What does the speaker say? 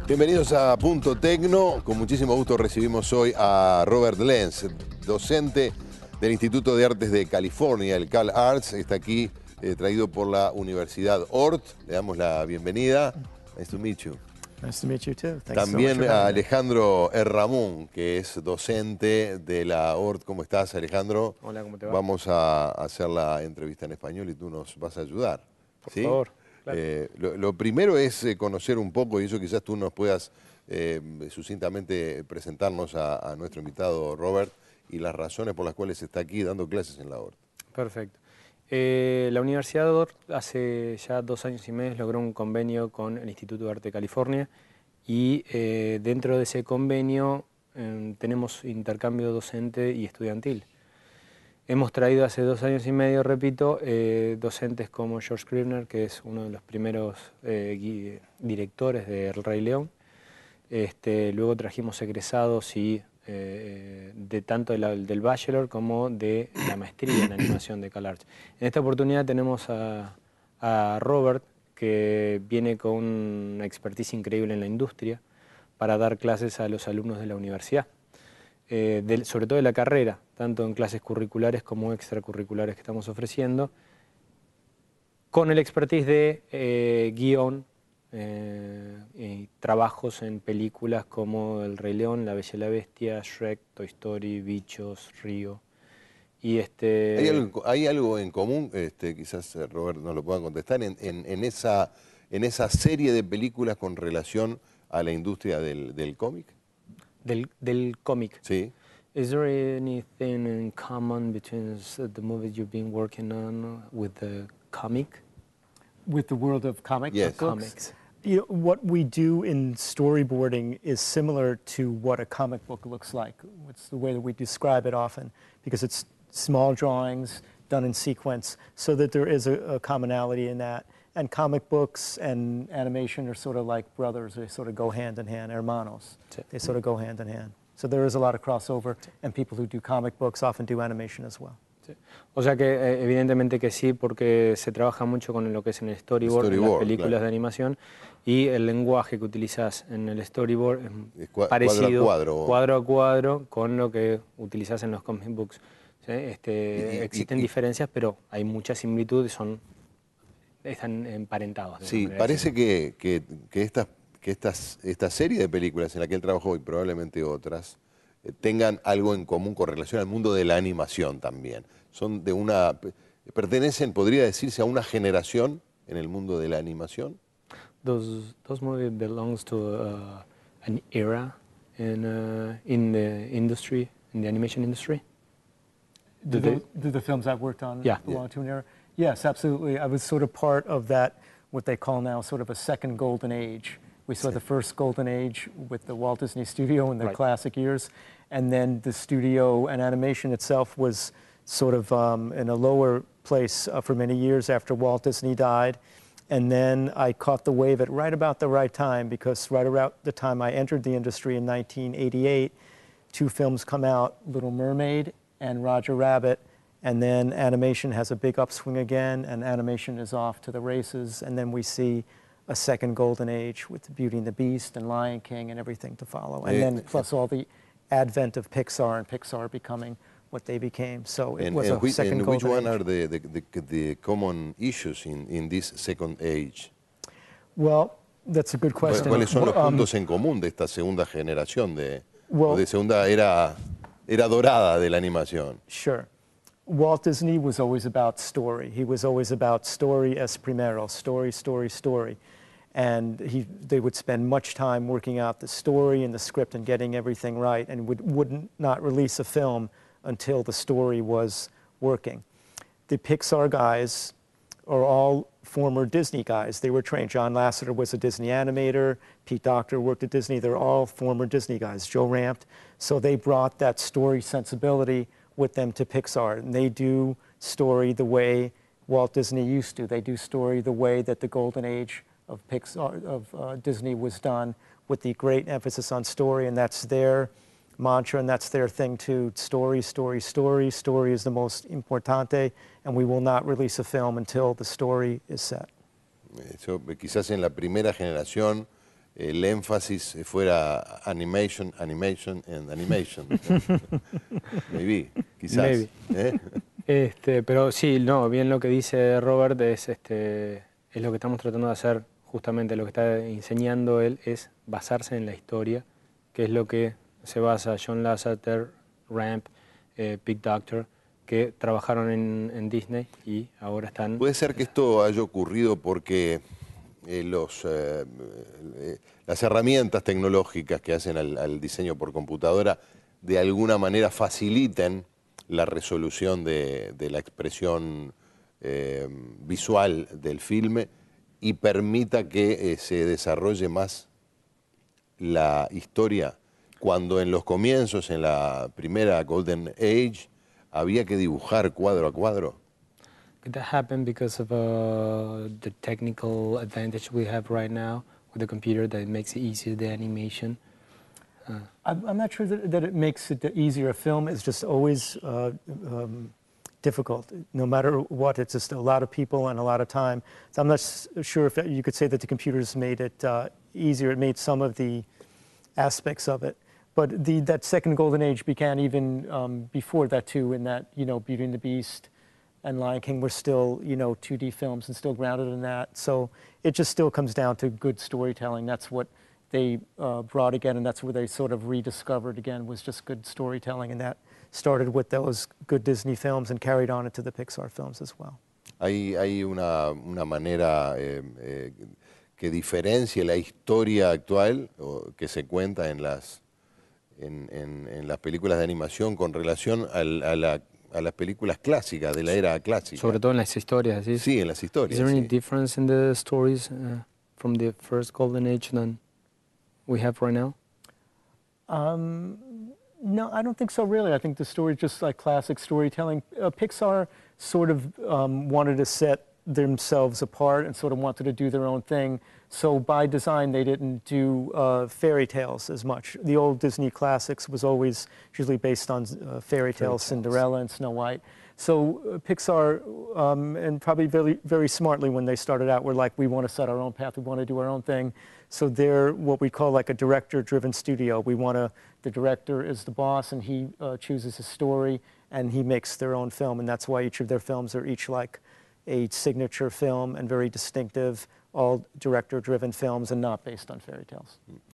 Bienvenidos a Punto Tecno. Con muchísimo gusto recibimos hoy a Robert Lence, docente del Instituto de Artes de California, el CalArts. Está aquí traído por la Universidad Ort. Le damos la bienvenida. Nice to meet you. Nice to meet you too. Thanks También so much a Alejandro Ramón, que es docente de la Ort. ¿Cómo estás, Alejandro? Hola, ¿cómo te va? Vamos a hacer la entrevista en español y tú nos vas a ayudar. Por ¿sí? favor. Claro. Lo primero es conocer un poco, y eso quizás tú nos puedas sucintamente presentarnos a nuestro invitado Robert y las razones por las cuales está aquí dando clases en la Ort. Perfecto. La Universidad de Ort hace ya 2 años y medio logró un convenio con el Instituto de Arte de California y dentro de ese convenio tenemos intercambio docente y estudiantil. Hemos traído hace 2 años y medio, repito, docentes como George Scribner, que es uno de los primeros directores de El Rey León. Luego trajimos egresados y de tanto del bachelor como de la maestría en animación de CalArts. En esta oportunidad tenemos a Robert, que viene con una expertise increíble en la industria para dar clases a los alumnos de la universidad. Sobre todo de la carrera, tanto en clases curriculares como extracurriculares que estamos ofreciendo, con el expertise de guión y trabajos en películas como El Rey León, La Bella y la Bestia, Shreck, Toy Story, Bichos, Río. Y ¿Hay algo en común, quizás Robert nos lo pueda contestar, en esa serie de películas con relación a la industria del cómic? Del cómic. Sí. Is there anything in common between the movies you've been working on with the comic? With the world of comic Yes. books? Comics. You know, what we do in storyboarding is similar to what a comic book looks like. It's the way that we describe it often, because it's small drawings done in sequence, so that there is a commonality in that. And comic books and animation are sort of like brothers. They sort of go hand in hand, hermanos. They sort of go hand in hand. So there is a lot of crossover, and people who do comic books often do animation as well. Sí. O sea que evidentemente que sí, porque se trabaja mucho con lo que es en el storyboard en las películas claro. de animación, y el lenguaje que utilizas en el storyboard es cuadro parecido, a cuadro. Cuadro a cuadro, con lo que utilizas en los comic books. ¿Sí? Existen diferencias, pero hay muchas similitudes, están emparentados. Sí, parece que esta serie de películas en la que él trabajó y probablemente otras tengan algo en común con relación al mundo de la animación también. Son pertenecen, podría decirse, a una generación en el mundo de la animación. Those movies belongs to an era in the industry, in the animation industry. Do the films I've worked on belong to an era? Yes, absolutely. I was sort of part of that, what they call now sort of a second golden age. We saw the first golden age with the Walt Disney Studio in the classic years, and then the studio and animation itself was sort of in a lower place for many years after Walt Disney died. And then I caught the wave at right about the right time, because right around the time I entered the industry in 1988, 2 films come out, Little Mermaid and Roger Rabbit. And then animation has a big upswing again, and animation is off to the races. And then we see a second golden age with Beauty and the Beast and Lion King and everything to follow. And then plus all the advent of Pixar and Pixar becoming what they became. So it was a second golden age. Which one are the common issues in this second age? Well, that's a good question. ¿Cuáles son los puntos en común de esta segunda generación de segunda era dorada de la animación? Sure. Walt Disney was always about story. He was always about story es primero, story, story, story. And they would spend much time working out the story and the script and getting everything right, and would not release a film until the story was working. The Pixar guys are all former Disney guys. They were trained. John Lasseter was a Disney animator. Pete Docter worked at Disney. They're all former Disney guys. Joe Rampt. So they brought that story sensibility with them to Pixar, and they do story the way Walt Disney used to. They do story the way that the golden age of Pixar, of Disney was done, with the great emphasis on story, and that's their mantra, and that's their thing too. Story, story, story. Story is the most importante, and we will not release a film until the story is set. Quizás en la primera generación el énfasis fuera animation, animation and animation. Maybe, quizás. Maybe. Pero sí, no, bien lo que dice Robert es lo que estamos tratando de hacer, justamente lo que está enseñando él es basarse en la historia, que es lo que se basa John Lasseter, Ramp, Big Doctor, que trabajaron en Disney y ahora están... Puede ser que esto haya ocurrido porque las herramientas tecnológicas que hacen al diseño por computadora de alguna manera faciliten la resolución de la expresión visual del filme y permita que se desarrolle más la historia, cuando en los comienzos, en la primera Golden Age, había que dibujar cuadro a cuadro. Could that happen because of the technical advantage we have right now with the computer that makes it easier, the animation? I'm not sure that it makes it easier. A film is just always difficult. No matter what, it's just a lot of people and a lot of time. So I'm not sure if you could say that the computers made it easier. It made some of the aspects of it. But that second golden age began even before that too, in that, Beauty and the Beast and Lion King were still, 2D films and still grounded in that. So it just still comes down to good storytelling. That's what they brought again, and that's where they sort of rediscovered again, was just good storytelling, and that started with those good Disney films and carried on into the Pixar films as well. Hay una manera que diferencia la historia actual que se cuenta en las películas de animación con relación a las películas clásicas, de la era clásica. Sobre todo en las historias, ¿sí? Sí, en las historias. Is there any sí. difference in the stories from the first golden age than we have right now? No, I don't think so, really. I think the story is just like classic storytelling. Pixar sort of wanted to set themselves apart and sort of wanted to do their own thing. So by design, they didn't do fairy tales as much. The old Disney classics was always usually based on fairy tales, Cinderella and Snow White. So Pixar, and probably very, very smartly when they started out, were like, we want to set our own path, we want to do our own thing. So they're what we call like a director-driven studio. The director is the boss, and he chooses his story, and he makes their own film, and that's why each of their films are each like a signature film and very distinctive, all director-driven films and not based on fairy tales.